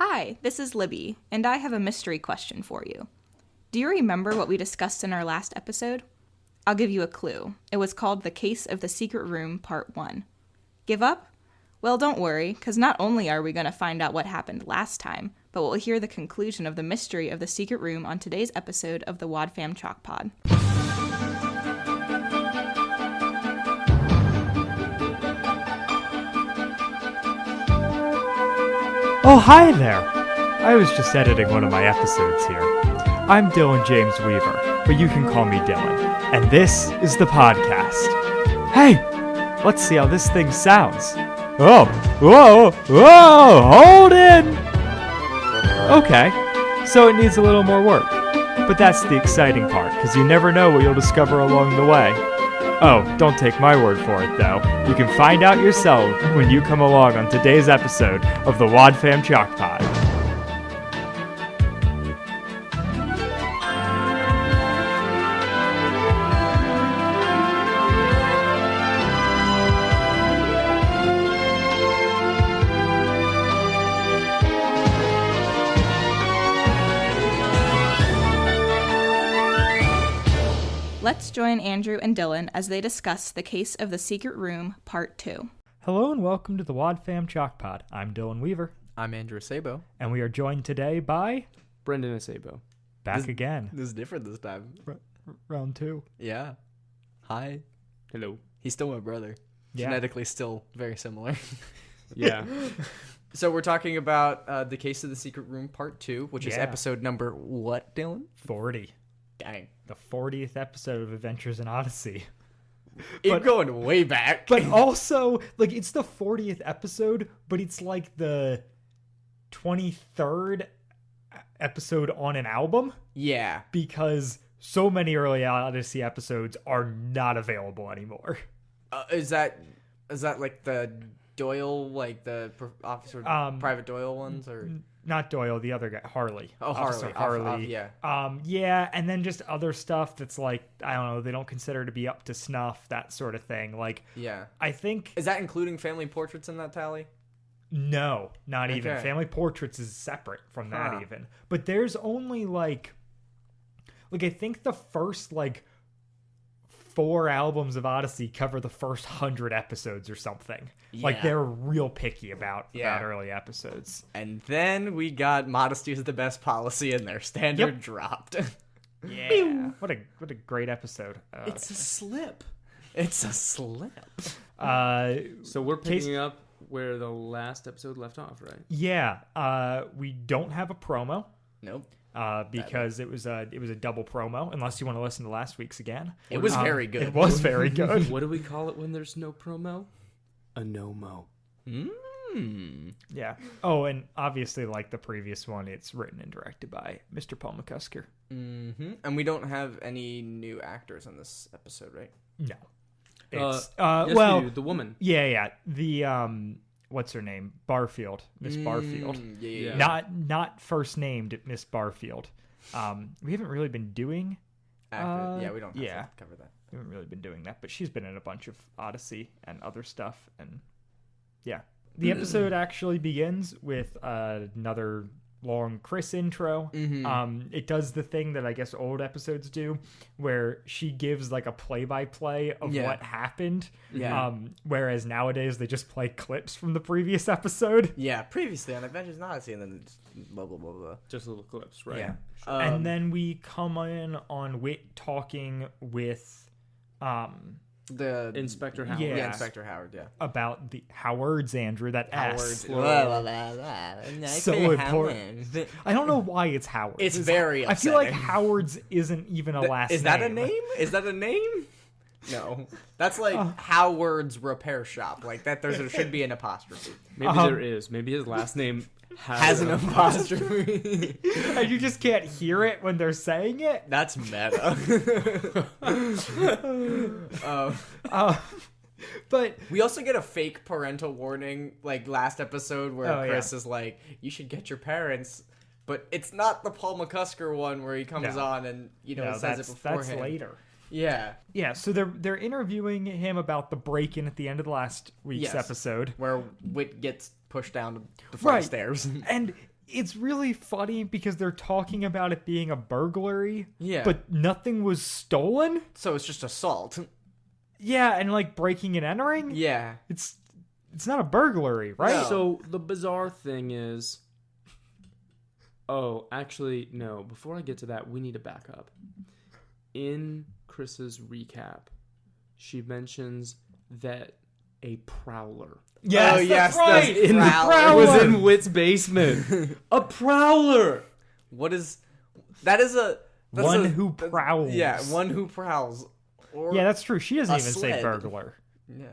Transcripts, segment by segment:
Hi, this is Libby, and I have a mystery question for you. Do you remember what we discussed in our last episode? I'll give you a clue. It was called The Case of the Secret Room, Part 1. Give up? Well, don't worry, because not only are we going to find out what happened last time, but we'll hear the conclusion of the mystery of the secret room on today's episode of the Wad Fam Chalk Pod. Oh, hi there! I was just editing one of my episodes here. I'm Dylan James Weaver, but you can call me Dylan, and this is the podcast. Hey, let's see how this thing sounds. Oh, whoa, hold in! Okay, so it needs a little more work, but that's the exciting part, because you never know what you'll discover along the way. Oh, don't take my word for it, though. You can find out yourself when you come along on today's episode of the Wad Fam Chalk Pod. Let's join Andrew and Dylan as they discuss The Case of the Secret Room, Part 2. Hello and welcome to the Wad Fam Chalk Pod. I'm Dylan Weaver. I'm Andrew Acebo. And we are joined today by... Brendan Acebo. Back again. This is different this time. Round 2. Yeah. Hi. Hello. He's still my brother. Yeah. Genetically still very similar. Yeah. So we're talking about The Case of the Secret Room, Part 2, which is Yeah. episode number what, Dylan? 40. Dang. The 40th episode of Adventures in Odyssey. It's going way back. But also, like, it's the 40th episode, but it's like the 23rd episode on an album. Yeah. Because so many early Odyssey episodes are not available anymore. Is that like the Doyle, like the officer, Private Doyle ones, or... Not Doyle, the other guy, Harley. Oh, Officer Harley. yeah. Yeah, and then just other stuff that's like, I don't know, they don't consider to be up to snuff, that sort of thing. Like, Yeah. I think... Is that including family portraits in that tally? No, not even. Okay. Family Portraits is separate from that Huh. even. But there's only like I think the first like 4 albums of Odyssey cover the first 100 episodes or something. Like Yeah. they're real picky about early episodes. And then we got Modesty is the Best Policy, and their standard dropped. Yeah. What a great episode. It's a slip. It's a slip. So we're picking up where the last episode left off, right? Yeah. We don't have a promo. Nope. Because it was a double promo, unless you want to listen to last week's again. It was very good. It was very good. What do we call it when there's no promo? A no-mo. Yeah. Oh, and obviously, like the previous one, it's written and directed by Mr. Paul McCusker. Mm-hmm. And we don't have any new actors in this episode, right? No. Yes, well, we do. The woman. Yeah. The what's her name? Barfield, Miss Barfield. Yeah. Not first named Miss Barfield. We haven't really been doing. We don't have to cover that. We haven't really been doing that, but she's been in a bunch of Odyssey and other stuff, and yeah. The episode actually begins with another long Chris intro. Mm-hmm. It does the thing that I guess old episodes do, where she gives like a play-by-play of what happened. Yeah. Whereas nowadays they just play clips from the previous episode. Yeah, previously on Adventures in Odyssey, and then it's blah, blah, blah, blah. Just little clips, right? Yeah. And then we come in on Wit talking with the Inspector Howard. Yeah. Yeah, Inspector Howard, yeah. about the Howards, Andrew, that S. Howard's. So important. I don't know why it's Howard. It's very I feel like upsetting. Howard's isn't even a last name. Is that a name? Is that a name? No. That's like Howard's repair shop. Like that there should be an apostrophe. Maybe there is. Maybe his last name Has an apostrophe. And you just can't hear it when they're saying it? That's meta. But we also get a fake parental warning, like last episode, where Chris is like, "You should get your parents," but it's not the Paul McCusker one where he comes on and says it beforehand. That's later. Yeah. So they're interviewing him about the break-in at the end of the last week's episode, where Wit gets pushed down the flight of stairs. And it's really funny because they're talking about it being a burglary. Yeah. But nothing was stolen. So it's just assault. Yeah, and like breaking and entering. Yeah. It's not a burglary, right? No. So the bizarre thing is... Oh, actually, no. Before I get to that, we need to back up. In Chris's recap, she mentions that a prowler... Yes, oh, yes, right. In Prowler. was in Wit's basement. A prowler. What is... That's one who prowls. Yeah, one who prowls. Or Yeah, that's true. She doesn't even sled. say burglar. Yeah.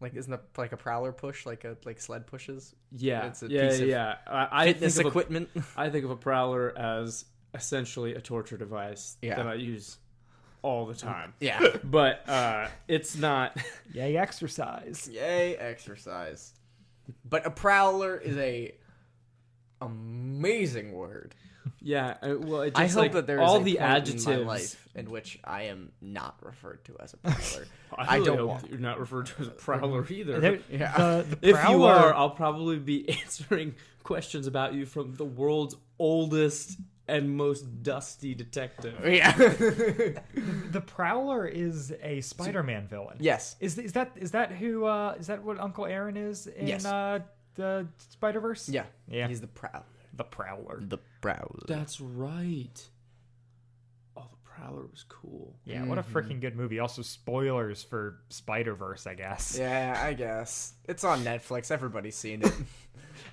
Like, isn't it like a prowler push, like sled pushes? Yeah, It's a piece of I fitness think of equipment. I think of a prowler as essentially a torture device that I use all the time. Yeah. But it's not. Yay, exercise. Yay, exercise. But a prowler is a amazing word. Yeah, well, it just, I hope like, that there is all a the point adjectives in my life in which I am not referred to as a prowler. I don't hope want. that you're not referred to as a prowler either. Yeah. The If prowler, you are, I'll probably be answering questions about you from the world's oldest and most dusty detective. Yeah. the prowler is a Spider-Man villain. Yes. Is that what Uncle Aaron is in Yes. The Spider-Verse? Yeah. Yeah. He's the prowler. The prowler. The prowler. That's right. Oh, the Prowler was cool. Yeah, what a freaking good movie. Also, spoilers for Spider-Verse, I guess. Yeah, I guess. It's on Netflix. Everybody's seen it.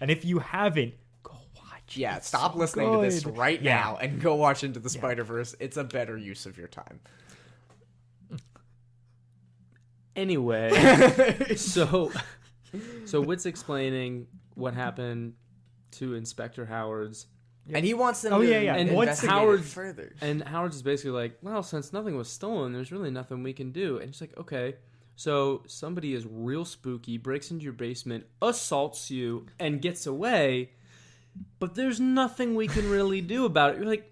And if you haven't, go watch it. Yeah, It's stop so listening to this good. right Yeah. now and go watch Into the Spider-Verse. It's a better use of your time. Anyway, so Whit's explaining what happened to Inspector Howard's. And he wants them Oh, to yeah, yeah. And investigate Howard- it further. And Howard's is basically like, well, since nothing was stolen, there's really nothing we can do. And he's like, okay, so somebody is real spooky, breaks into your basement, assaults you, and gets away, but there's nothing we can really do about it. You're like,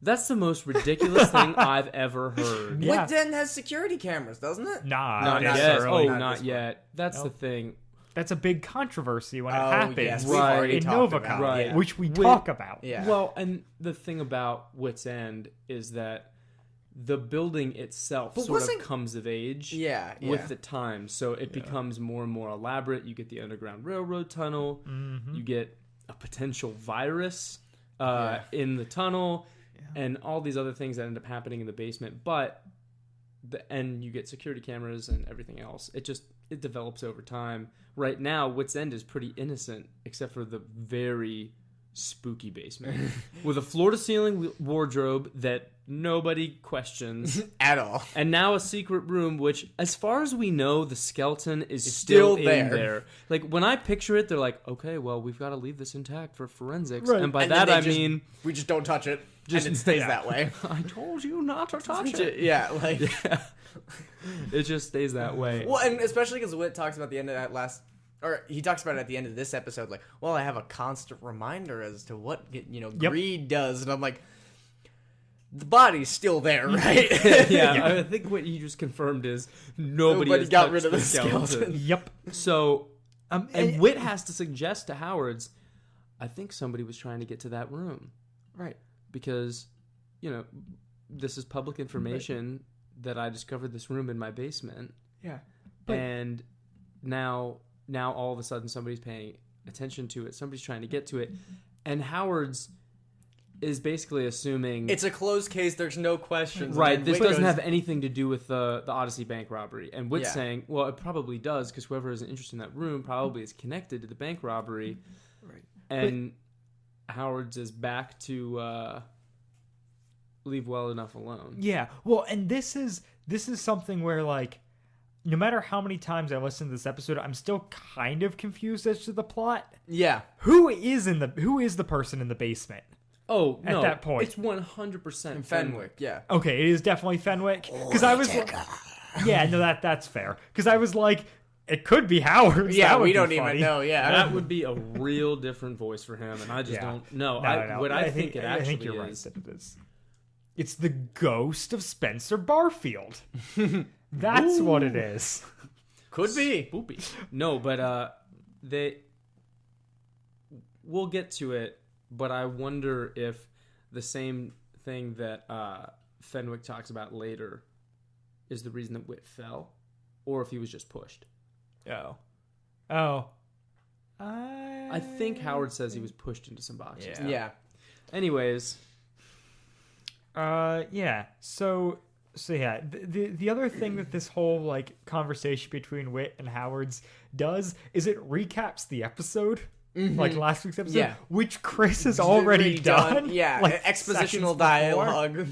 that's the most ridiculous thing I've ever heard. Yeah. What Den has security cameras, doesn't it? Nah, No, not necessarily. yet. Oh, Not not this yet. That's Nope. the thing. That's a big controversy when it Oh, happens. yes, we've already in talked Novacom, about it, Right. yeah. which we Wait. talk about. Yeah. Well, and the thing about Wit's End is that the building itself But sort of wasn't- comes of age Yeah, with the time. So it becomes more and more elaborate. You get the Underground Railroad tunnel. Mm-hmm. You get a potential virus in the tunnel. And all these other things that end up happening in the basement. But, and you get security cameras and everything else. It develops over time. Right now, Wit's End is pretty innocent, except for the very spooky basement. With a floor-to-ceiling wardrobe that nobody questions. At all. And now a secret room, which, as far as we know, the skeleton is still in there. Like, when I picture it, they're like, okay, well, we've got to leave this intact for forensics. Right. And by And that, then I they just- mean... We just don't touch it. And it stays that way. I told you not to touch it. Yeah, like... It just stays that way. Well, and especially because Whit talks about the end of that last... Or he talks about it at the end of this episode, like, well, I have a constant reminder as to what, greed does. And I'm like, the body's still there, right? Yeah, I think what you just confirmed is nobody has got touched rid of the skeleton. Yep. So, and Whit has to suggest to Howard's, I think somebody was trying to get to that room. Right. Because, this is public information that I discovered this room in my basement. Yeah. And now all of a sudden somebody's paying attention to it. Somebody's trying to get to it. And Howard's is basically assuming... It's a closed case. There's no questions. Right, And this Whit doesn't goes, have anything to do with the Odyssey bank robbery. And Whit's Yeah. saying, well, it probably does, because whoever has an interest in that room probably is connected to the bank robbery. Right. And Howard's is back to leave well enough alone. Yeah. Well, and this is something where, like, no matter how many times I listen to this episode, I'm still kind of confused as to the plot. Yeah. Who is the person in the basement? Oh, At no, that point. it's 100% Fenwick, yeah. Okay, it is definitely Fenwick. Because I was like, yeah, no, that's fair. Because I was like, it could be Howard. Yeah, That would we be don't funny. even know, yeah. That would be a real different voice for him, and I just don't know. No. What I think it actually I think you're is... right that it is. It's the ghost of Spencer Barfield. That's what it is. Could be. Spoopy. No, but we'll get to it, but I wonder if the same thing that Fenwick talks about later is the reason that Whit fell, or if he was just pushed. I think Howard says he was pushed into some boxes. Yeah. Anyways. Yeah. So yeah, the other thing that this whole like conversation between Whit and Howard's does is it recaps the episode. Like last week's episode, which Chris has already done. Yeah, like expositional dialogue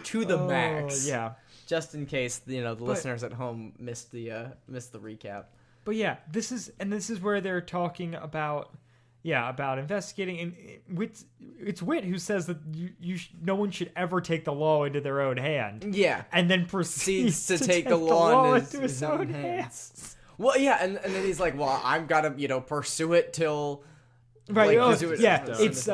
to the max. Yeah, just in case the listeners at home missed the recap. But yeah, this is where they're talking about investigating, and it's Whit who says that no one should ever take the law into their own hand. Yeah, and then proceeds to take the law into his own hands. Well, yeah, and then he's like, well, I've got to, pursue it till... Right, it's,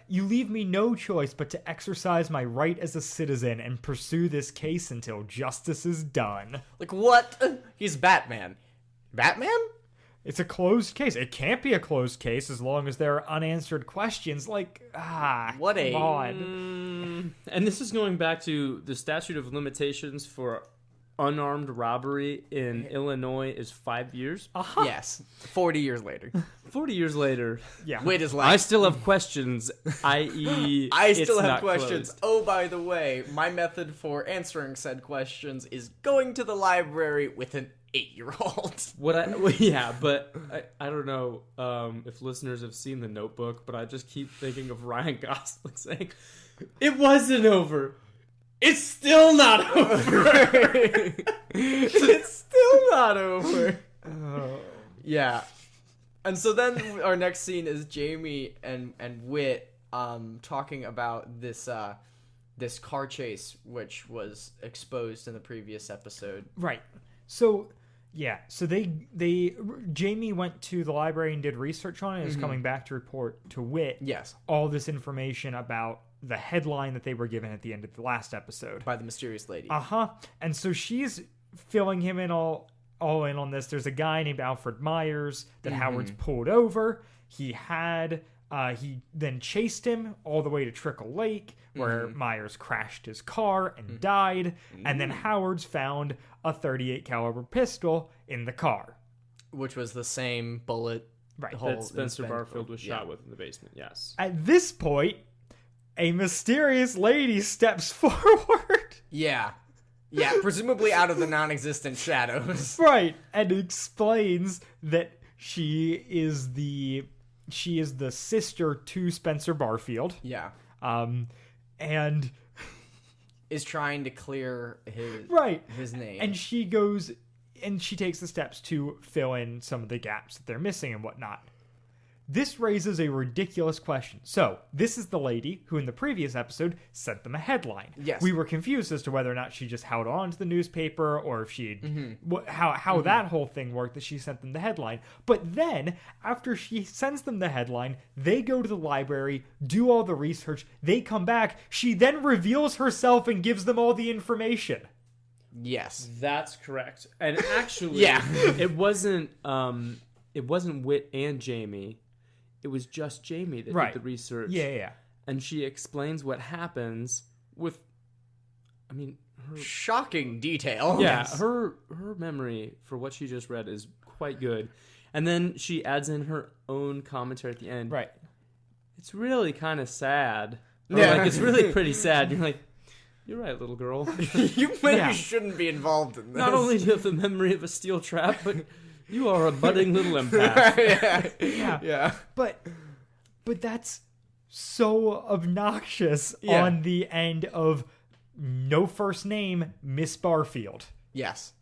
you leave me no choice but to exercise my right as a citizen and pursue this case until justice is done. Like, what? He's Batman. Batman? It's a closed case. It can't be a closed case as long as there are unanswered questions. Like, what come on. And this is going back to the statute of limitations for unarmed robbery in Illinois is 5 years. Yes. 40 years later. 40 years later. Yeah. Wait, is like... I still have questions, i.e. I still have questions. Closed. Oh, by the way, my method for answering said questions is going to the library with an 8-year-old. But I don't know if listeners have seen The Notebook, but I just keep thinking of Ryan Gosling saying, "It wasn't over. It's still not over." It's still not over. Yeah. And so then our next scene is Jamie and Whit talking about this car chase, which was exposed in the previous episode. Right. So Jamie went to the library and did research on it and is coming back to report to Whit all this information about the headline that they were given at the end of the last episode. By the mysterious lady. And so she's filling him in all in on this. There's a guy named Alfred Myers that Howard's pulled over. He then chased him all the way to Trickle Lake, where Myers crashed his car and died. And then Howard's found a .38 caliber pistol in the car, which was the same bullet hole that Spencer Barfield was shot with in the basement. Yes. At this point, a mysterious lady steps forward. Yeah, presumably out of the non-existent shadows. Right, and explains that she is the sister to Spencer Barfield. Yeah. And is trying to clear his name. And she goes and she takes the steps to fill in some of the gaps that they're missing and whatnot. This raises a ridiculous question. So, this is the lady who in the previous episode sent them a headline. Yes. We were confused as to whether or not she just held on to the newspaper or if she how that whole thing worked that she sent them the headline. But then, after she sends them the headline, they go to the library, do all the research, they come back, she then reveals herself and gives them all the information. Yes. That's correct. And actually, it wasn't Whit and Jamie. It was just Jamie that did the research. Yeah. And she explains what happens with, her shocking detail. Yeah, her memory for what she just read is quite good. And then she adds in her own commentary at the end. Right. It's really kind of sad. It's really pretty sad. You're like, you're right, little girl. You maybe shouldn't be involved in this. Not only do you have the memory of a steel trap, but you are a budding little empath. Yeah. But that's so obnoxious on the end of no first name, Miss Barfield. Yes.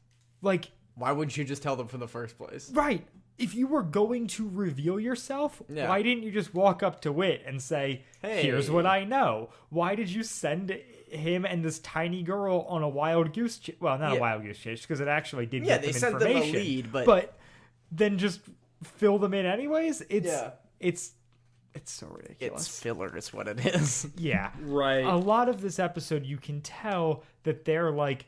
Like, why wouldn't you just tell them from the first place? Right. If you were going to reveal yourself, why didn't you just walk up to Whit and say, hey, here's what I know? Why did you send him and this tiny girl on a wild goose chase? Well, not a wild goose chase, because it actually did get them information. Yeah, they sent them a lead, but then just fill them in anyways? It's so ridiculous. It's filler is what it is. Yeah. Right. A lot of this episode, you can tell that they're like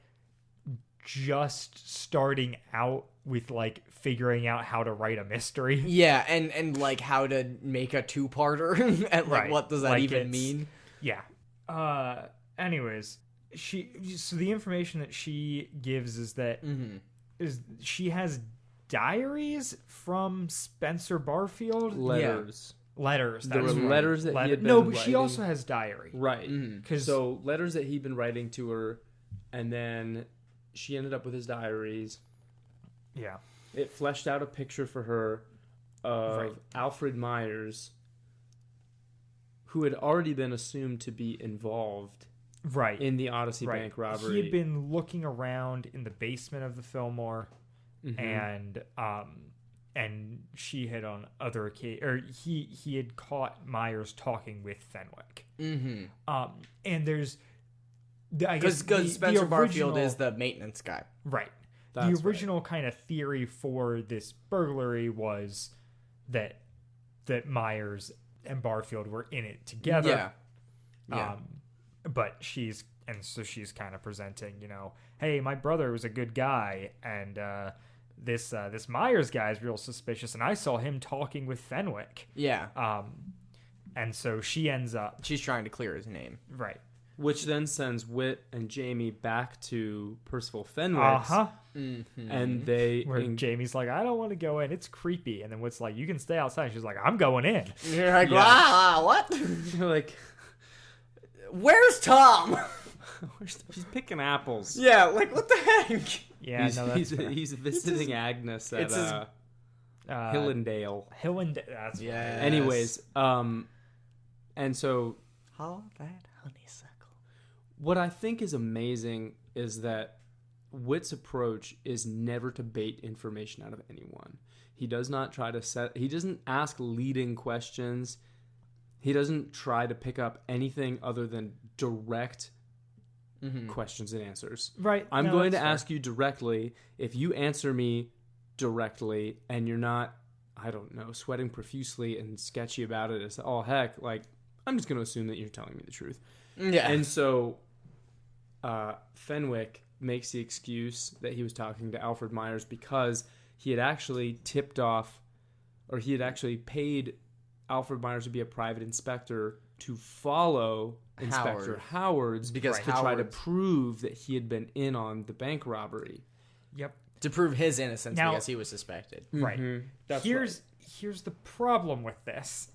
just starting out with like figuring out how to write a mystery. Yeah, and like how to make a two-parter and like Right. what does that Like, even mean? Yeah. Anyways, so the information that she gives is that is she has diaries from Spencer Barfield. Letters. Letters. There were that's right. letters that he had been No, but she writing. also has diary. Right. 'Cause- So letters that he'd been writing to her, and then she ended up with his diaries. Yeah. It fleshed out a picture for her of Right. Alfred Myers, who had already been assumed to be involved Right. in the Odyssey Right. bank robbery. He had been looking around in the basement of the Fillmore, Mhm. and she had on other occasions, or he had caught Myers talking with Fenwick. And there's, I guess, Because Spencer Barfield original- is the maintenance guy. right. That's The original kind of theory for this burglary was that Myers and Barfield were in it together. Yeah. But she's kind of presenting, hey, my brother was a good guy, and this Myers guy is real suspicious, and I saw him talking with Fenwick. Yeah. And so she ends up She's trying to clear his name. right. Which then sends Whit and Jamie back to Percival Fenwick's. And they... Where Jamie's like, I don't want to go in. It's creepy. And then Whit's like, you can stay outside. She's like, I'm going in. You're like, Yeah. wow, what? They're like, Where's Tom? he's picking apples. Yeah, like what the heck? Yeah, he's, no, that's fair. he's visiting Agnes at it's his- Hillendale. That's Yeah. right. Anyways, and so How that honeysuckle. what I think is amazing is that Whit's approach is never to bait information out of anyone. He does not try to he doesn't ask leading questions. He doesn't try to pick up anything other than direct questions and answers. Right. I'm No, going to that's fair. ask you directly. If you answer me directly and you're not, I don't know, sweating profusely and sketchy about it as all heck, like, I'm just going to assume that you're telling me the truth. Yeah. And so Fenwick makes the excuse that he was talking to Alfred Myers because he had actually tipped off, or he had actually paid Alfred Myers to be a private inspector to follow Inspector Howard's Because to try to Howard's- prove that he had been in on the bank robbery. Yep. to prove his innocence Now- because he was suspected. Right. That's Here's the problem with this.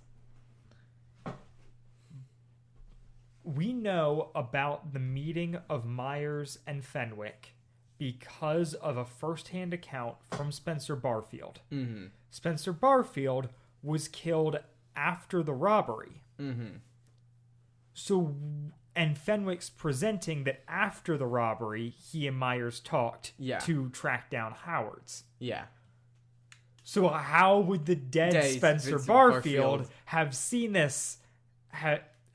We know about the meeting of Myers and Fenwick because of a first-hand account from Spencer Barfield. Spencer Barfield was killed after the robbery. So, and Fenwick's presenting that after the robbery, he and Myers talked Yeah. to track down Howard's. Yeah. So how would the dead Spencer Barfield have seen this?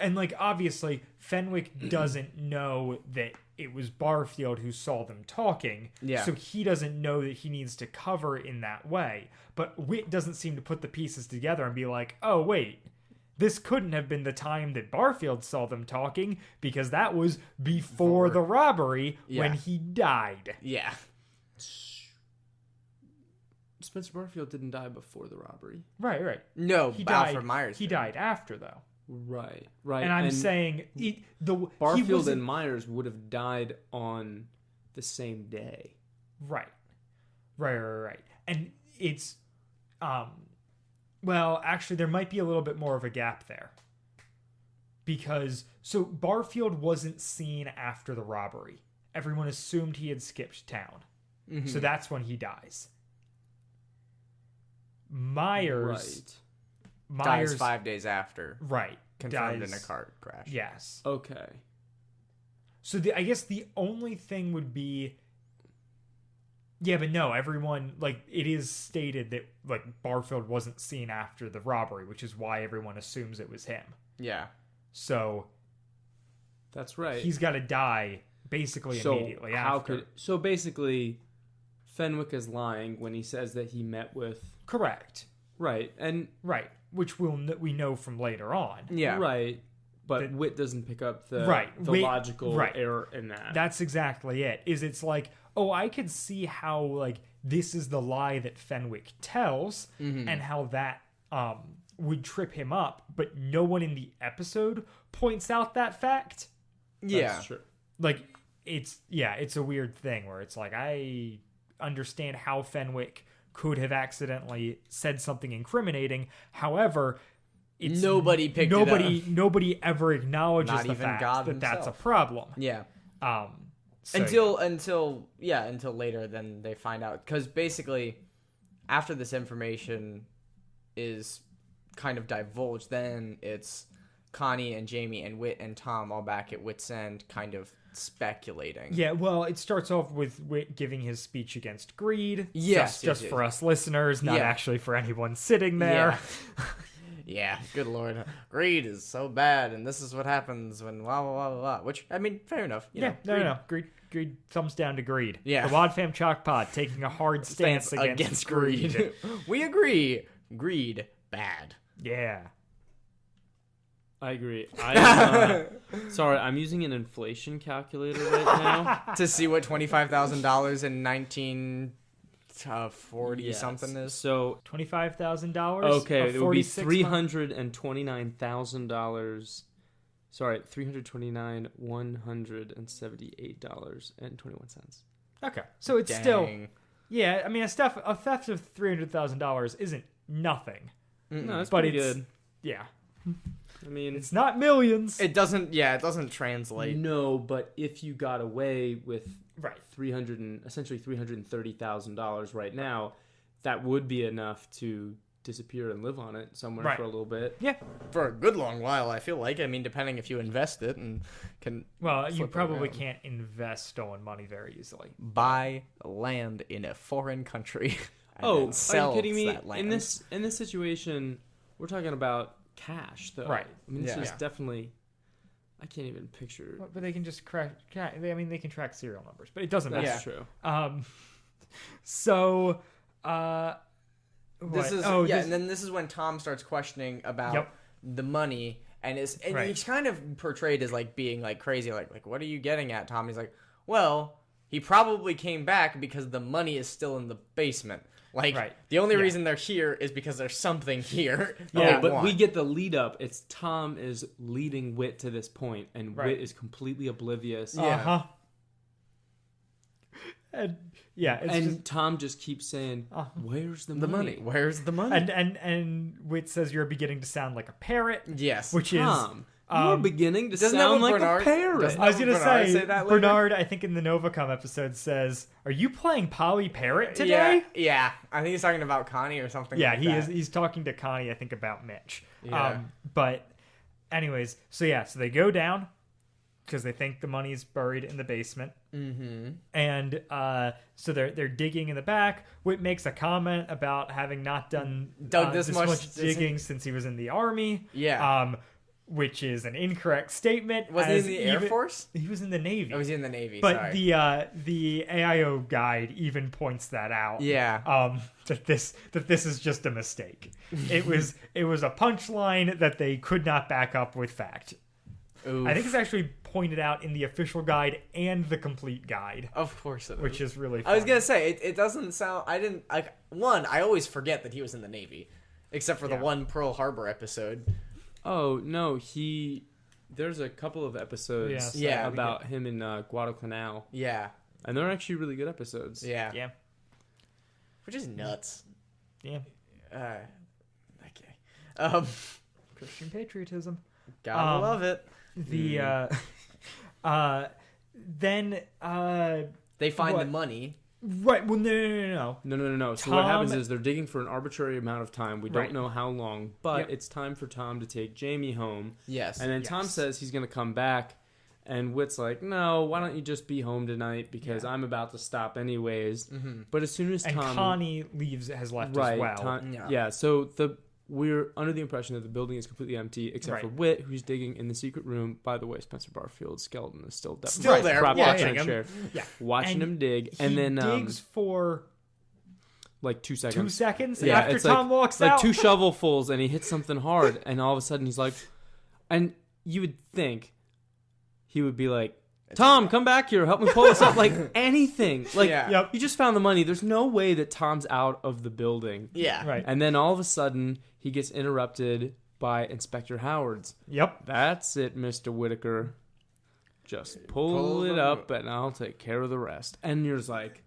And like obviously Fenwick doesn't know that it was Barfield who saw them talking. Yeah. So he doesn't know that he needs to cover in that way. But Whit doesn't seem to put the pieces together and be like, oh wait, this couldn't have been the time that Barfield saw them talking because that was before the robbery when he died. Yeah. Spencer Barfield didn't die before the robbery. Right. No, He Alfred died. Myers. He did. died after though. Right. And I'm saying he Barfield wasn't- and Myers would have died on the same day. Right. And it's well, actually there might be a little bit more of a gap there. Because so Barfield wasn't seen after the robbery. Everyone assumed he had skipped town. So that's when he dies. Myers Dies 5 days after. right. Confirmed dies, in a car crash. Yes. Okay. So I guess the only thing would be yeah, but no, everyone like it is stated that like Barfield wasn't seen after the robbery, which is why everyone assumes it was him. Yeah. So That's right. he's got to die basically immediately after. So basically Fenwick is lying when he says that he met with Correct. right and Right, which we know from later on. Yeah. right, but Whit doesn't pick up the Whit- logical right. error in that. That's exactly it. It's like, oh, I could see how like this is the lie that Fenwick tells, and how that would trip him up, but no one in the episode points out that fact. Yeah. That's true. Like, it's a weird thing where it's like, I understand how Fenwick could have accidentally said something incriminating. However, it's Nobody picked it up. Nobody ever acknowledges Not the even fact God that that's a himself. problem. Yeah. So, Until later, then they find out, because basically after this information is kind of divulged, then it's Connie and Jamie and Whit and Tom all back at Whit's End, kind of speculating. Yeah, well, it starts off with Whit giving his speech against greed. Yes, just yes, for us listeners, not Yeah. actually for anyone sitting there. Yeah. Yeah, good lord. Greed is so bad, and this is what happens when blah, blah, blah, blah. Which, I mean, fair enough. You know, No. Greed, thumbs down to greed. Yeah. The Wad Fam Chalk Pod taking a hard stance against greed. We agree. Greed, bad. Yeah. I agree. Sorry, I'm using an inflation calculator right now. To see what $25,000 in 1940 something is. So $25,000. okay, it would be $329,178. Sorry, $178.21. Okay, so it's Dang. still, yeah. I mean, a theft of $300,000 isn't nothing, No, that's but pretty it's good. yeah. I mean, It's not millions. It doesn't translate. no, but if you got away with Right. essentially $330,000 right now, that would be enough to disappear and live on it somewhere Right. for a little bit. Yeah. For a good long while, I feel like. I mean, depending if you invest it and can Well, you flip it probably around. can't invest stolen money very easily. buy land in a foreign country. And Oh, then are sell you kidding me? that land. In this situation, we're talking about cash, though. Right. I mean, this Yeah. is definitely. I can't even picture. But they can just I mean, they can track serial numbers, but it doesn't matter. That's true. So, This is and then this is when Tom starts questioning about Yep. the money, and Right. he's kind of portrayed as like being like crazy, like what are you getting at, Tom? He's like, well, he probably came back because the money is still in the basement. Like Right. the only Yeah. reason they're here is because there's something here. Yeah, they but want. we get the lead up. It's Tom is leading Whit to this point, and Right. Whit is completely oblivious. Yeah. And yeah, it's And just, Tom just keeps saying, "Where's the money? Where's the money? and Whit says you're beginning to sound like a parrot, Yes. which is Tom, you're beginning to doesn't that sound what like Bernard- a parrot." doesn't I was gonna Bernard say, say that later? Bernard, I think in the Novacom episode says, "Are you playing Polly Parrot today?" Yeah. I think he's talking about Connie or something. Yeah, like he that. is. He's talking to Connie, I think, about Mitch. Yeah. But anyways, so they go down because they think the money's buried in the basement. Mm-hmm. And so they're digging in the back. Whit makes a comment about having not done Dug this much- digging since he was in the army. Yeah. Which is an incorrect statement. Was he as in the Air even- Force? He was in the Navy. Oh, was he in the Navy? But Sorry. the AIO guide even points that out. Yeah. That this is just a mistake. It was a punchline that they could not back up with fact. Oof. I think it's actually pointed out in the official guide and the complete guide, Of course it is. which is really I was funny. gonna say it doesn't sound. I didn't like one. I always forget that he was in the Navy, except for the Yeah. one Pearl Harbor episode. Oh no, there's a couple of episodes Yes, Yeah. about him in Guadalcanal, Yeah, and they're actually really good episodes. yeah, Yeah, which is nuts. yeah. Okay. Christian patriotism. Gotta love it. The then They find what? the money. right. Well, no. No. So what happens Tom- is they're digging for an arbitrary amount of time. We don't Right. know how long, but Yep. it's time for Tom to take Jamie home. Yes. And then Tom Yes. says he's going to come back, and Whit's like, "No, why don't you just be home tonight because I'm about to stop anyways." Mm-hmm. But as soon as And Tom Connie has left right, as well. Tom- Yeah. yeah. So we're under the impression that the building is completely empty except for Right. Whit, who's digging in the secret room. By the way, Spencer Barfield's skeleton is still Still there, prop watching in a him. chair, Yeah. watching And him dig, and He then digs for like 2 2 seconds. seconds Yeah, after it's Tom walks like out. 2 shovelfuls, and he hits something hard, and all of a sudden he's like, and you would think he would be like, Tom, come back here. Help me pull this up. Like, anything. Like, Yeah. you just found the money. There's no way that Tom's out of the building. Yeah. Right. And then all of a sudden, he gets interrupted by Inspector Howard's. Yep. That's it, Mr. Whitaker. Just pull it up and I'll take care of the rest. And you're just like,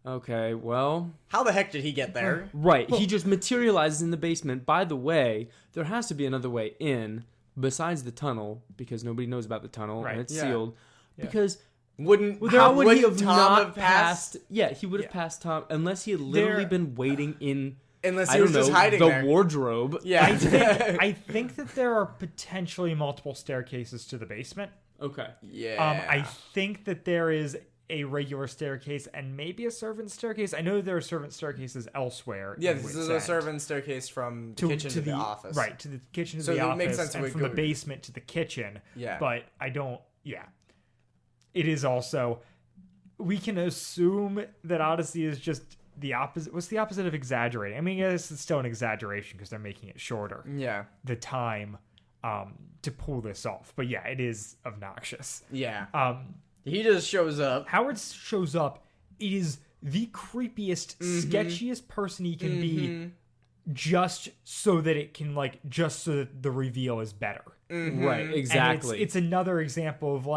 okay, well... How the heck did he get there? Right. He just materializes in the basement. By the way, there has to be another way in besides the tunnel because nobody knows about the tunnel and it's sealed. Yeah. Because... How would he have Tom not have passed? Yeah, he would have passed Tom unless he had literally been waiting in... Unless I he don't was just know, hiding the there. wardrobe. Yeah. I think that there are potentially multiple staircases to the basement. Okay. Yeah. I think that there is a regular staircase and maybe a servant staircase. I know there are servant staircases elsewhere. Yeah, in this Wits is a End. servant staircase from the kitchen to the office. Right, to the kitchen to So the it office, makes sense and we from go the to- basement to the kitchen. Yeah. But I don't... Yeah. It is also... We can assume that Odyssey is just the opposite. What's the opposite of exaggerating? I mean, I guess it's still an exaggeration because they're making it shorter. Yeah. The time to pull this off. But yeah, it is obnoxious. Yeah. He just shows up. Howard shows up. It is the creepiest, sketchiest person he can be, just so that it can just so that the reveal is better. Right, And exactly. it's another example of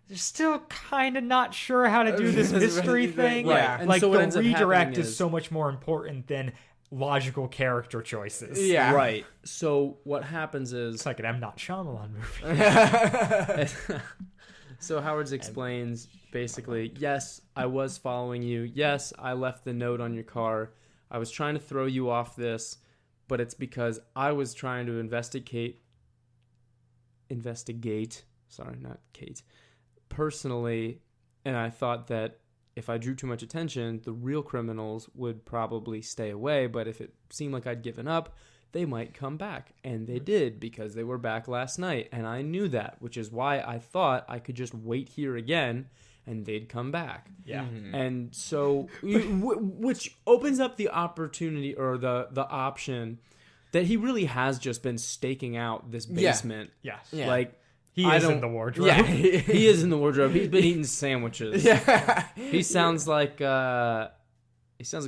they're still kind of not sure how to do this mystery thing. Right. And Like so what the ends up redirect happening is so much more important than logical character choices. Yeah. Right. So what happens is... It's like an M. Night Shyamalan movie. So Howard explains basically, yes, I was following you. Yes, I left the note on your car. I was trying to throw you off this, but it's because I was trying to investigate, sorry, not Kate, personally, and I thought that if I drew too much attention, the real criminals would probably stay away, but if it seemed like I'd given up, they might come back. And they did, because they were back last night, and I knew that, which is why I thought I could just wait here again, and they'd come back. Yeah. And so, which opens up the opportunity, or the option, that he really has just been staking out this basement. Yes. Yeah. Like, He I is in don't- the wardrobe. Yeah. he is in the wardrobe. He's been eating sandwiches. Yeah. He sounds like a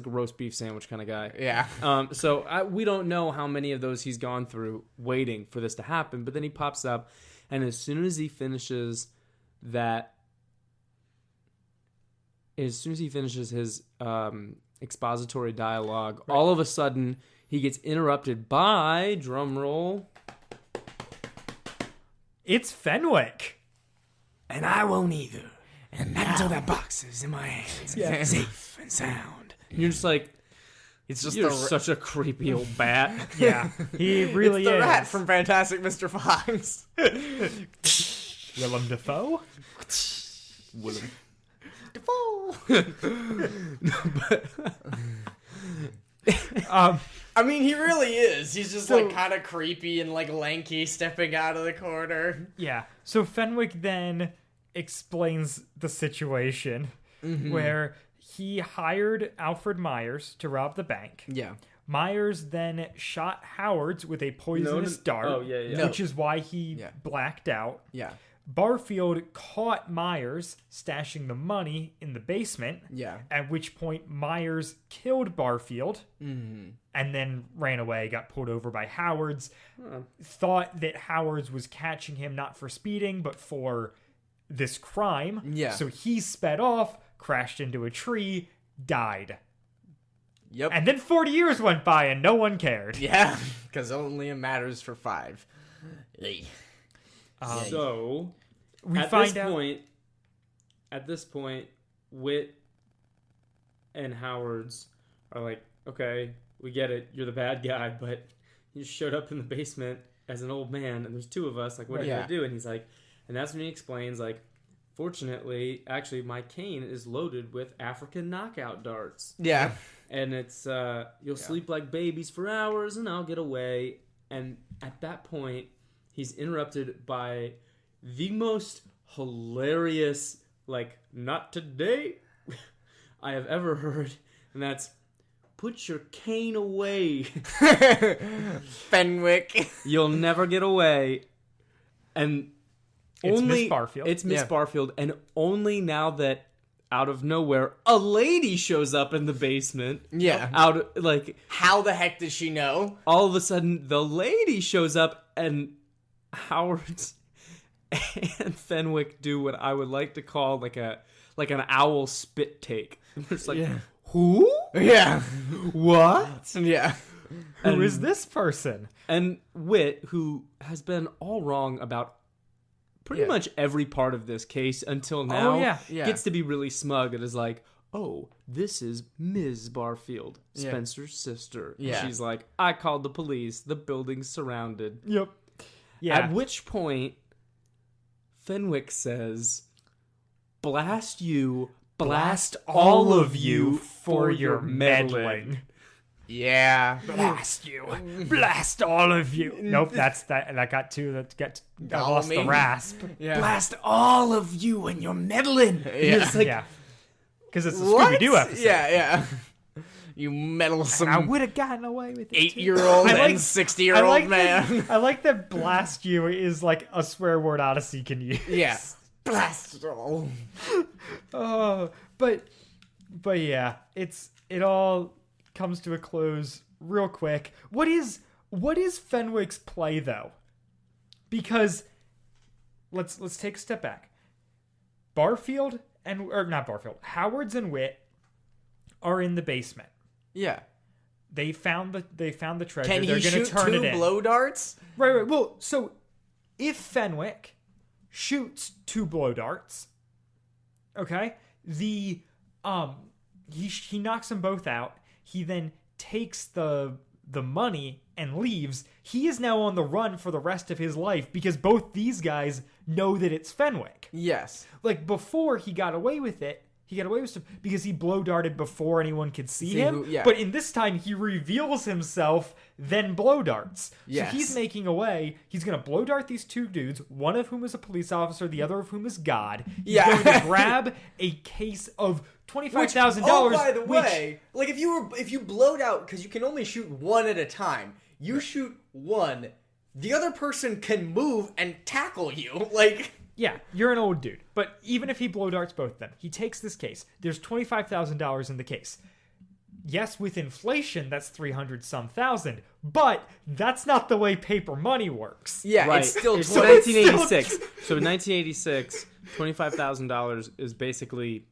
roast beef sandwich kind of guy. Yeah. So we don't know how many of those he's gone through waiting for this to happen. But then he pops up, and as soon as he finishes his expository dialogue, all of a sudden he gets interrupted by, drum roll, It's Fenwick. and I won't either. And until that box is in my hands, safe and sound. And you're just like, It's just you're the such a creepy old bat. Yeah. He really it's the is. rat from Fantastic Mr. Fox. Willem Dafoe? Willem. I mean, he really is. He's just kind of creepy and lanky, stepping out of the corner. Yeah. So Fenwick then explains the situation where he hired Alfred Myers to rob the bank. Yeah. Myers then shot Howards with a poisonous dart, Oh, yeah. which is why he blacked out. Yeah. Barfield caught Myers stashing the money in the basement, Yeah. at which point Myers killed Barfield and then ran away, got pulled over by Howards, thought that Howards was catching him not for speeding, but for this crime. Yeah. So he sped off, crashed into a tree, died. Yep. And then 40 years went by and no one cared. Yeah. Because only it matters for 5. Yay. So, We at find this out. at this point, Whit and Howards are like, okay, we get it. You're the bad guy, but you showed up in the basement as an old man, and there's 2 of us. Like, what are you Yeah. going to do? And he's like, and that's when he explains, like, fortunately, actually, my cane is loaded with African knockout darts. Yeah. And it's, you'll sleep like babies for hours, and I'll get away. And at that point, he's interrupted by the most hilarious, not today, I have ever heard. And that's, put your cane away. Fenwick. You'll never get away. And It's Miss Barfield. It's Miss Yeah. Barfield, and only now that out of nowhere a lady shows up in the basement. Yeah. How the heck does she know? All of a sudden the lady shows up, and Howard and Fenwick do what I would like to call like an owl spit take. It's like, who? Yeah. What? Yeah. Who is this person? And Whit, who has been all wrong about pretty much every part of this case until now, Yeah. gets to be really smug and is like, oh, this is Ms. Barfield, Spencer's sister. And Yeah. she's like, I called the police. The building's surrounded. Yep. Yeah. At which point, Fenwick says, blast you, blast all of you for your meddling. Yeah. Blast you. Blast all of you. Nope, that got two. I lost the rasp. Yeah. Blast all of you and you're meddling. Yeah. It's like, Yeah. Because it's a What? Scooby-Doo episode. Yeah. You meddlesome I would have gotten away with it. 8-year-old I and like- 60-year-old man. I like that blast you is like a swear word Odyssey can use. Yeah. Blast all. Oh, but yeah, it all comes to a close real quick. What is Fenwick's play though? Because let's take a step back. Howard's and Whit are in the basement. Yeah. They found the treasure. Can They're he gonna shoot turn two it in. blow darts? Right. Well, so if Fenwick shoots 2 blow darts, okay, he knocks them both out. He then takes the money and leaves. He is now on the run for the rest of his life because both these guys know that it's Fenwick. Yes. Like before he got away with it. He got away with stuff because he blow darted before anyone could see him. But in this time, he reveals himself, then blow darts. Yes. So he's making away. He's going to blow dart these 2 dudes, one of whom is a police officer, the other of whom is God. He's going to grab a case of $25,000. Oh, by the way, like if you blowed out, because you can only shoot one at a time. You shoot one, the other person can move and tackle you. Like. Yeah, you're an old dude. But even if he blow darts both of them, he takes this case. There's $25,000 in the case. Yes, with inflation, that's 300-some thousand. But that's not the way paper money works. Yeah, right. it's still So 1986. So in 1986, $25,000 is basically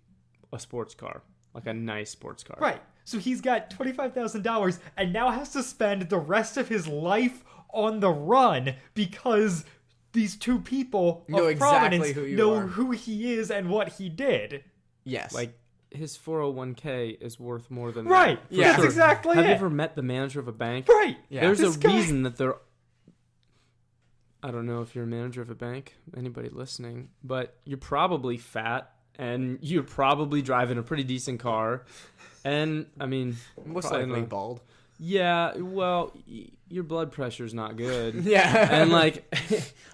a sports car, like a nice sports car. Right. So he's got $25,000 and now has to spend the rest of his life on the run because these 2 people know of exactly prominence who you know are. who he is and what he did. Yes. Like his 401k is worth more than Right. that. Yeah. That's exactly Have it. you ever met the manager of a bank? Right. Yeah. There's This a guy- reason that they're. I don't know if you're a manager of a bank, anybody listening, but you're probably fat and you're probably driving a pretty decent car. And I mean, most probably likely not- bald. Yeah, well, your blood pressure's not good. Yeah. And like,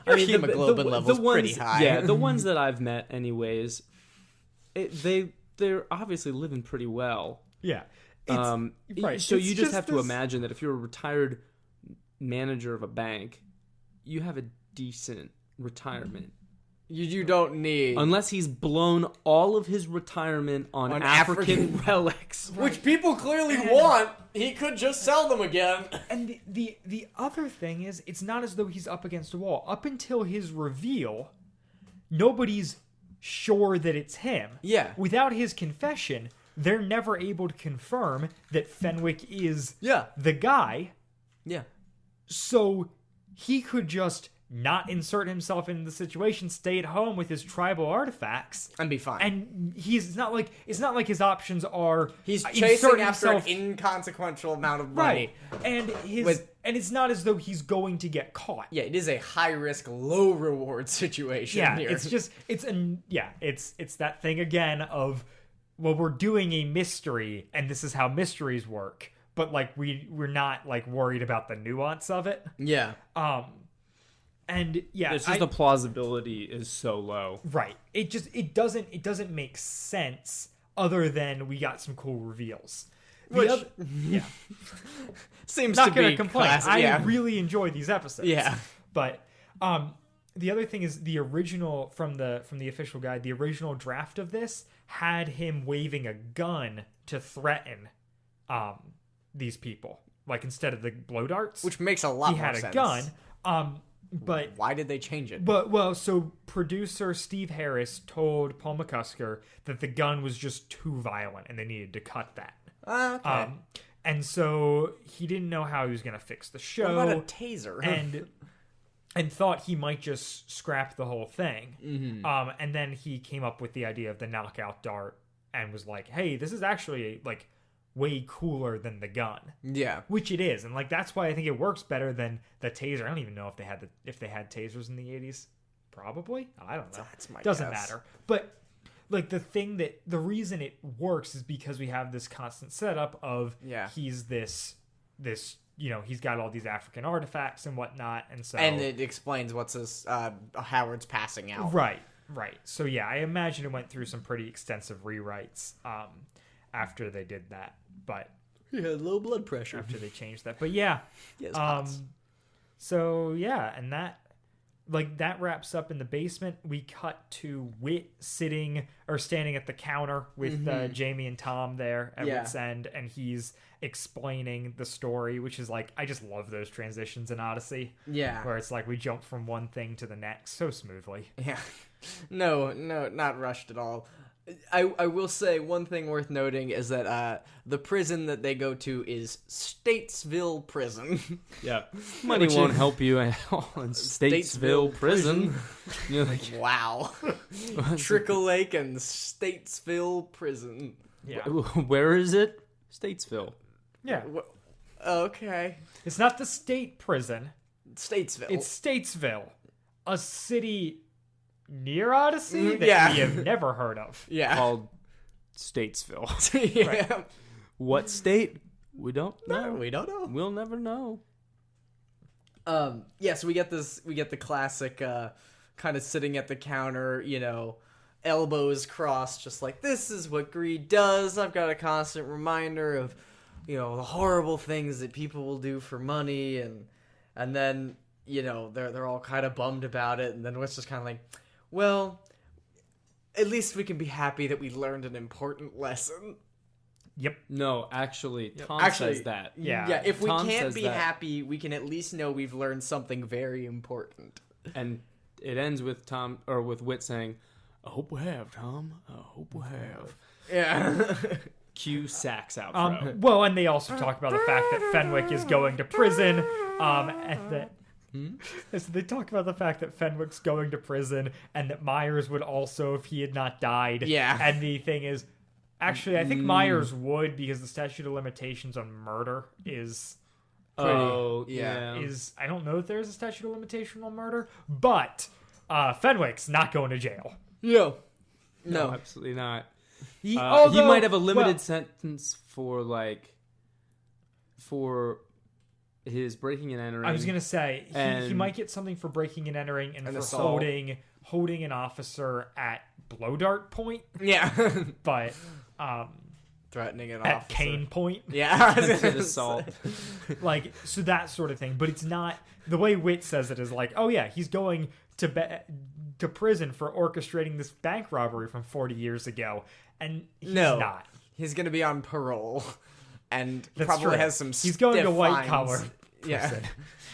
Your hemoglobin level's pretty high. Yeah, the ones that I've met, anyways, they're obviously living pretty well. Yeah. Right. So It's you just have to this- imagine that if you're a retired manager of a bank, you have a decent retirement. You don't need. Unless he's blown all of his retirement on African relics. Which people clearly want. He could just sell them again. And the other thing is, it's not as though he's up against a wall. Up until his reveal, nobody's sure that it's him. Yeah. Without his confession, they're never able to confirm that Fenwick is the guy. Yeah. So he could just not insert himself into the situation, stay at home with his tribal artifacts, And be fine. and it's not like his options are He's insert chasing after himself- an inconsequential amount of money. right, and With- and it's not as though he's going to get caught. Yeah, it is a high risk, low reward situation Yeah, here. it's that thing again of, well, we're doing a mystery, and this is how mysteries work, but like we're not like worried about the nuance of it. Yeah. And yeah, It's just the plausibility is so low. right. It doesn't make sense other than we got some cool reveals. Which- Yeah, Seems not to gonna be complain. classic. I Yeah. really enjoy these episodes. Yeah. But the other thing is the original from the official guide, the original draft of this had him waving a gun to threaten these people. Like instead of the blow darts, Which makes a lot he more had sense. a gun. But why did they change it? so producer Steve Harris told Paul McCusker that the gun was just too violent and they needed to cut that. Okay. And so he didn't know how he was going to fix the show. What about a taser? and thought he might just scrap the whole thing. Mm-hmm. And then he came up with the idea of the knockout dart and was like, "Hey, this is actually like way cooler than the gun." Yeah. Which it is, and like that's why I think it works better than the taser. I don't even know if they had tasers in the 80s. Probably, I don't know. That's my Doesn't guess. matter. But like the reason it works is because we have this constant setup of he's this he's got all these African artifacts and whatnot, and so And it explains what's this Howard's passing out. right. So yeah, I imagine it went through some pretty extensive rewrites after they did that, but. He had low blood pressure. After they changed that. But yeah. Yes, So yeah, and that wraps up in the basement. We cut to Whit standing at the counter with Jamie and Tom there at Whit's End, and he's explaining the story, which is like, I just love those transitions in Odyssey. Yeah. Where it's like we jump from one thing to the next so smoothly. Yeah. No, not rushed at all. I will say one thing worth noting is that the prison that they go to is Statesville Prison. Yeah. Money won't help you at all in Statesville Prison. You're like, wow. Trickle Lake and Statesville Prison. Yeah. Where is it? Statesville. Yeah. Okay. It's not the state prison. Statesville. It's Statesville, a city near Odyssey that we have never heard of. Yeah. Called Statesville. Yeah. Right. What state? We don't know. We don't know. We'll never know. Yeah, so we get the classic kind of sitting at the counter, elbows crossed, just like, this is what greed does. I've got a constant reminder of, the horrible things that people will do for money, and then, they're all kind of bummed about it, and then Wit's just kind of like, well, at least we can be happy that we learned an important lesson. Yep. No, actually, Tom says that. Yeah. Yeah, if we Tom can't says be that. happy, we can at least know we've learned something very important. And it ends with with Wit saying, "I hope we have, Tom. I hope we have." Yeah. Cue sax outro. Well, and they also talk about the fact that Fenwick is going to prison, and that. So they talk about the fact that Fenwick's going to prison, and that Myers would also if he had not died. Yeah. And the thing is, actually, I think Myers would, because the statute of limitations on murder is. yeah. I don't know if there's a statute of limitation on murder, but Fenwick's not going to jail. No, absolutely not. He might have a limited sentence for his breaking and entering. I was gonna say he might get something for breaking and entering and for assault. holding an officer at blow dart point. Yeah. But Threatening an at officer. cane point. Yeah. Attempted assault. So that sort of thing. But it's not the way Wit says it is like, oh yeah, he's going to prison for orchestrating this bank robbery from 40 years ago, and he's not. He's gonna be on parole, and That's probably true. has some. He's going to stiff white fines. collar. Yeah. prison.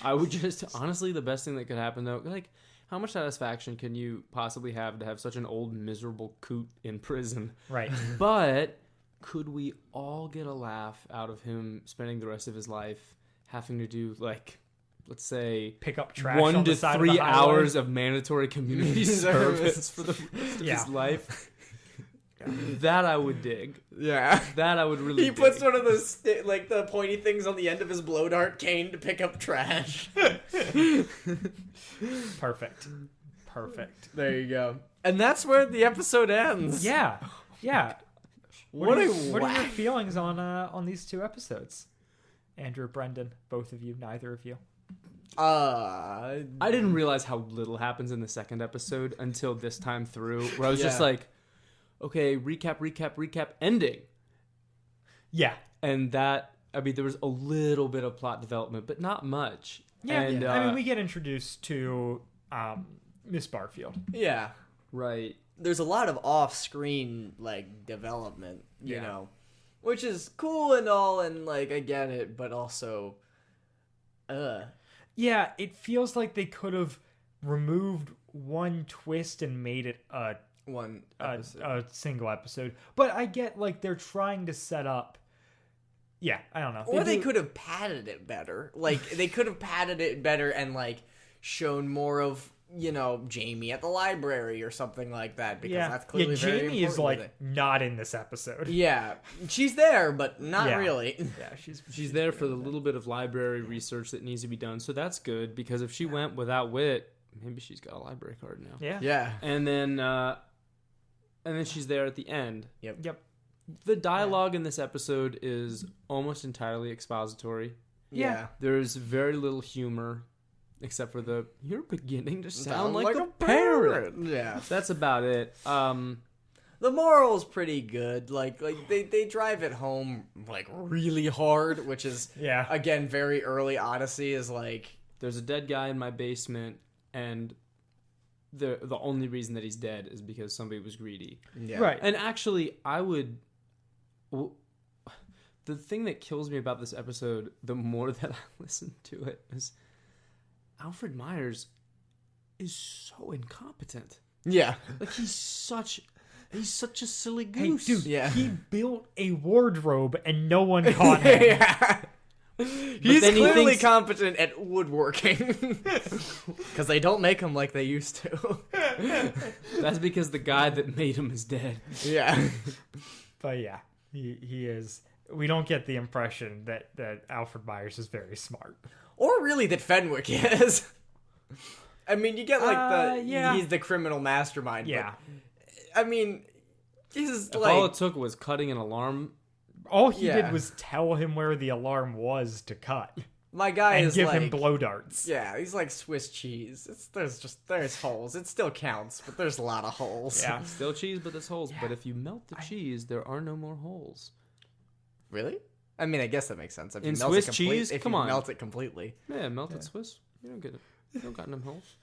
I would just honestly, the best thing that could happen though, like, how much satisfaction can you possibly have to have such an old miserable coot in prison? Right. But could we all get a laugh out of him spending the rest of his life having to do, like, let's say, Pick up trash 1 on the to side 3 of the highway. hours of mandatory community service for the rest of his life? That I would dig. Yeah. That I would really He dig. puts one of those the pointy things on the end of his blow dart cane to pick up trash. Perfect. There you go. And that's where the episode ends. Yeah. What are a your feelings on these two episodes? Andrew, Brendan, both of you, neither of you. I didn't realize how little happens in the second episode until this time through, where I was just like, okay, recap, ending. Yeah. And that, I mean, there was a little bit of plot development, but not much. Yeah. And, I mean, we get introduced to Miss Barfield. Yeah. Right. There's a lot of off-screen, like, development, you Yeah. know, which is cool and all, and, like, I get it, but also, Yeah, it feels like they could have removed one twist and made it one a episode. single episode. But I get, like, they're trying to set up. Yeah, I don't know. Or they could have padded it better. Like, they could have padded it better and, like, shown more of, you know, Jamie at the library or something like that, because that's clearly very Jamie is, important like, not in this episode. Yeah, she's there, but not Yeah. really. Yeah, She's there for the little bit of library research that needs to be done, so that's good, because if she went without Wit, maybe she's got a library card now. Yeah. Yeah. And then she's there at the end. Yep. The dialogue in this episode is almost entirely expository. Yeah. There's very little humor, except for you're beginning to sound Sound like a parrot. Yeah. That's about it. The moral's pretty good. Like they drive it home, like, really hard, which is, Yeah. again, very early Odyssey, is like, There's a dead guy in my basement, and the only reason that he's dead is because somebody was greedy. yeah. Right. And actually, the thing that kills me about this episode, the more that I listen to it, is Alfred Myers is so incompetent. Yeah. Like, he's such a silly Hey, goose. dude, Yeah. he built a wardrobe and no one caught him. Yeah. He's then he clearly thinks- competent at woodworking. Because they don't make them like they used to. That's because the guy that made him is dead. Yeah. But yeah, he is. We don't get the impression that Alfred Myers is very smart. Or really that Fenwick is. I mean, you get, like, yeah. he's the criminal mastermind. Yeah. But, I mean, he's If like... all it took was cutting an alarm, All he Yeah. did was tell him where the alarm was to cut My guy and is give like... him blow darts. Yeah, he's like Swiss cheese. There's holes. It still counts, but there's a lot of holes. Yeah. still cheese, but there's holes. But if you melt the cheese, there are no more holes. Really? I mean, I guess that makes sense. If In you melt Swiss it cheese? if Come you on. melt it completely. Yeah, melted Swiss. You don't get it. You don't got them holes.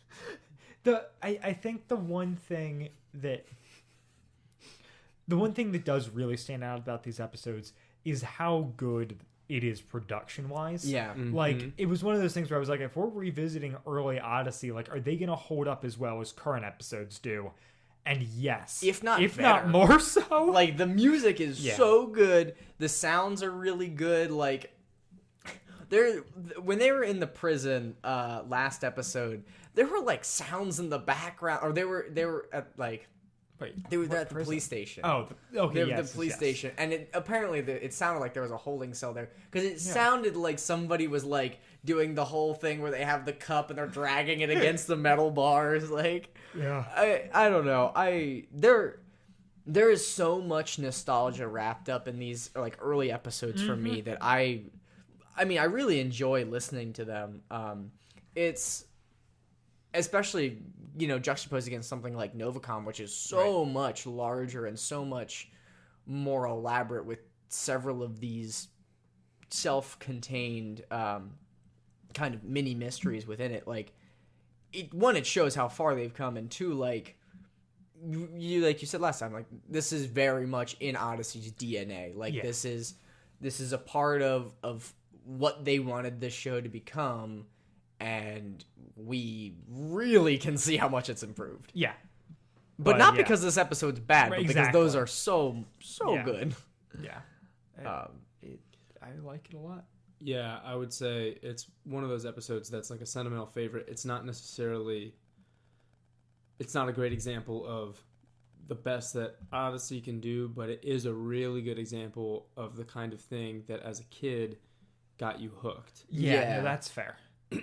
I think the one thing that does really stand out about these episodes is how good it is production wise. Yeah. Like, it was one of those things where I was like, if we're revisiting early Odyssey, like, are they gonna hold up as well as current episodes do? And yes, If not not better. more so. Like, the music is Yeah. so good. The sounds are really good. Like, when they were in the prison last episode, there were, like, sounds in the background, or they were at, like, Wait, they were what at the prison? police station. Oh, okay, The yes, police yes. station, and it sounded like there was a holding cell there, because it sounded like somebody was, like, doing the whole thing where they have the cup and they're dragging it against the metal bars. Like, Yeah. I don't know. There is so much nostalgia wrapped up in these, like, early episodes for me that I mean, I really enjoy listening to them. It's especially, you know, juxtaposed against something like Novacom, which is so much larger and so much more elaborate, with several of these self-contained kind of mini mysteries within it. Like, it shows how far they've come, and two, like you said last time, like, this is very much in Odyssey's DNA. Like, Yeah. this is a part of what they wanted this show to become, and we really can see how much it's improved. Yeah. But not yeah. because this episode's bad, Right, but because those exactly. are so Yeah. good. Yeah. I like it a lot. Yeah, I would say it's one of those episodes that's like a sentimental favorite. It's not a great example of the best that Odyssey can do, but it is a really good example of the kind of thing that as a kid got you hooked. Yeah, Yeah. no, that's fair.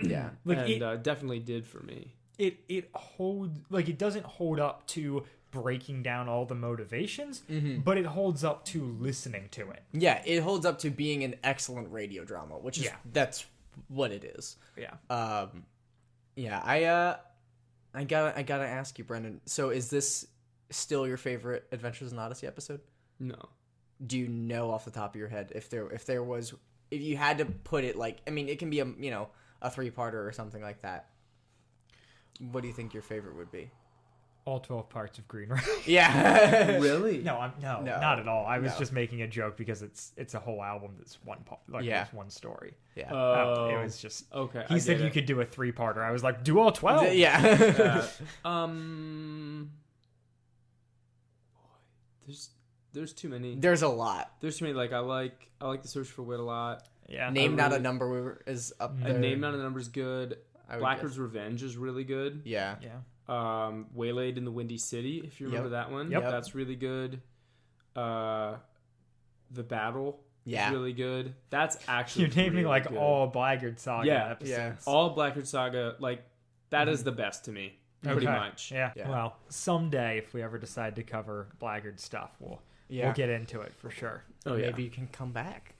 Yeah. Like, And definitely did for me. it holds, like, it doesn't hold up to breaking down all the motivations, but it holds up to listening to it. Yeah, it holds up to being an excellent radio drama, which is that's what it is. Yeah. Yeah, I gotta ask you, Brendan. So, is this still your favorite Adventures in Odyssey episode? No. Do you know off the top of your head if you had to put it, like, I mean, it can be a 3-parter or something like that. what do you think your favorite would be? All 12 parts of Green Rice. Yeah. Really? No, not at all. I was just making a joke because it's a whole album that's one part, there's one story. Yeah. It was just Okay. He said you could do a 3-parter. I was like, do all 12. Yeah. There's too many. There's a lot. There's too many. Like I like The Search for Wit a lot. Yeah. Name Not a Number is up there. Name Not a Number is good. Blackbird's Revenge is really good. Yeah. Waylaid in the Windy City, if you remember that one. Yep. That's really good. The Battle is really good. That's actually You're naming really like good. all Blackbird Saga episodes. Yeah. All Blackbird Saga, like that is the best to me. Pretty much. Yeah. Well, someday if we ever decide to cover Blackguard stuff, we'll get into it for sure. Oh yeah. Maybe you can come back.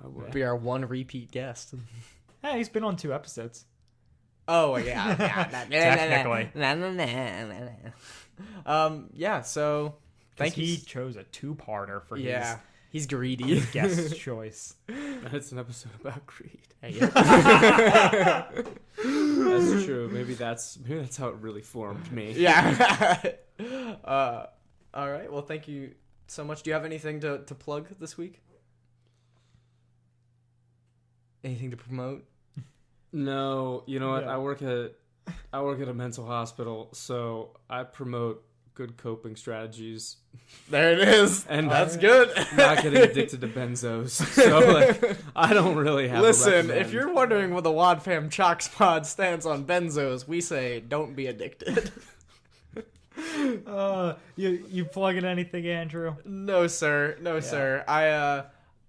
I would. Be our one repeat guest. Hey, he's been on 2 episodes. Oh yeah. Technically. Yeah. So thank you. He chose a 2-parter for his He's greedy. guest choice. That's an episode about greed. Hey, That's true. Maybe that's how it really formed me. yeah. All right. Well, thank you so much. Do you have anything to plug this week? Anything to promote? No, you know what? No. I work at a mental hospital, so I promote good coping strategies. There it is. And that's good. Not getting addicted to benzos. So like I don't really have Listen, a if you're wondering what the Wad Fam Chalks Pod stands on benzos, we say don't be addicted. You plugging anything, Andrew? No, sir. No, sir.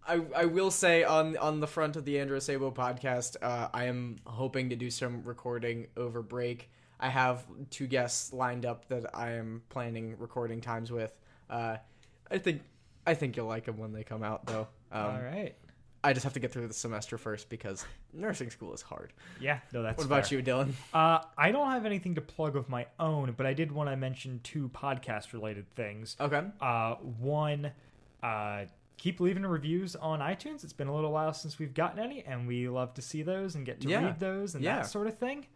I will say on the front of the Andrew Acebo podcast, I am hoping to do some recording over break. I have 2 guests lined up that I am planning recording times with. I think you'll like them when they come out, though. All right. I just have to get through the semester first because nursing school is hard. Yeah, no, that's What about fair. you, Dylan? I don't have anything to plug of my own, but I did want to mention 2 podcast-related things. Okay. One, keep leaving reviews on iTunes. It's been a little while since we've gotten any, and we love to see those and get to read those and that sort of thing.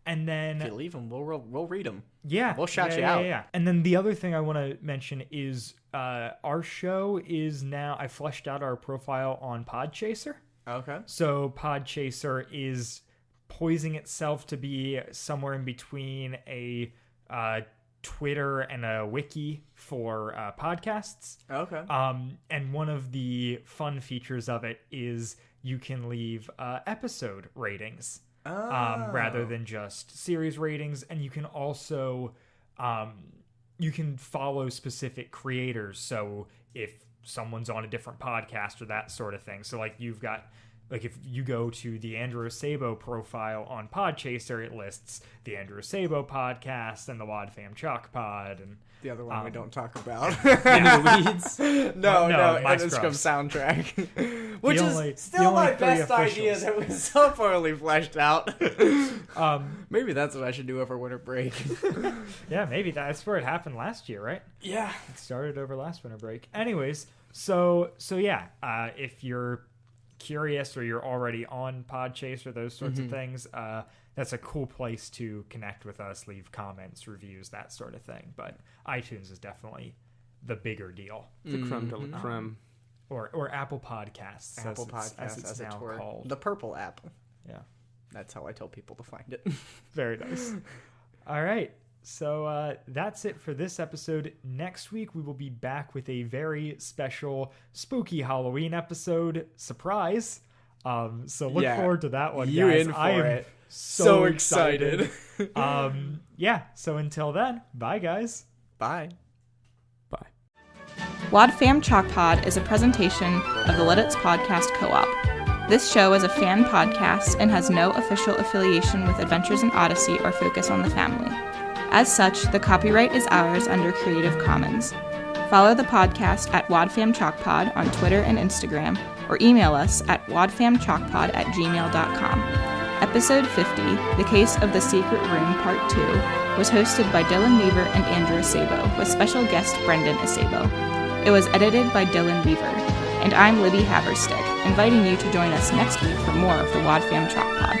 And then If you leave them, we'll read them. Yeah. We'll shout you out. Yeah. And then the other thing I want to mention is our show is now, I fleshed out our profile on Podchaser. Okay. So Podchaser is poising itself to be somewhere in between a Twitter and a wiki for podcasts. Okay. And one of the fun features of it is you can leave episode ratings. Rather than just series ratings, and you can also you can follow specific creators. So if someone's on a different podcast or that sort of thing, so like you've got if you go to the Andrew Acebo profile on Podchaser, it lists the Andrew Acebo podcast and the Wad Fam Chalk Pod and the other one we don't talk about. in the weeds. No, My Instagram Scrubs. soundtrack. Which only- is the still only my 3 best idea officials. that was so poorly fleshed out. Maybe that's what I should do over winter break. yeah, maybe that's where it happened last year, right? Yeah. It started over last winter break. Anyways, so yeah, if you're curious or you're already on Podchaser or those sorts of things, that's a cool place to connect with us, leave comments, reviews, that sort of thing. But iTunes is definitely the bigger deal. The creme de la creme. Or Apple Podcasts, as it's as now it were. called. The purple apple. Yeah, That's how I tell people to find it. very nice. All right. So that's it for this episode. Next week, we will be back with a very special spooky Halloween episode. Surprise. So look forward to that one, You guys. in for I am it. so excited. Yeah, so until then, bye, guys. Bye. Bye. Wad Fam Chalk Pod is a presentation of the Lidditz Podcast Co-op. This show is a fan podcast and has no official affiliation with Adventures in Odyssey or Focus on the Family. As such, the copyright is ours under Creative Commons. Follow the podcast at wadfamchalkpod on Twitter and Instagram, or email us at wadfamchalkpod@gmail.com. Episode 50, The Case of the Secret Room Part 2, was hosted by Dylan Weaver and Andrew Acebo, with special guest Brendan Acebo. It was edited by Dylan Weaver, and I'm Libby Haverstick, inviting you to join us next week for more of the Wad Fam Chalk Pod.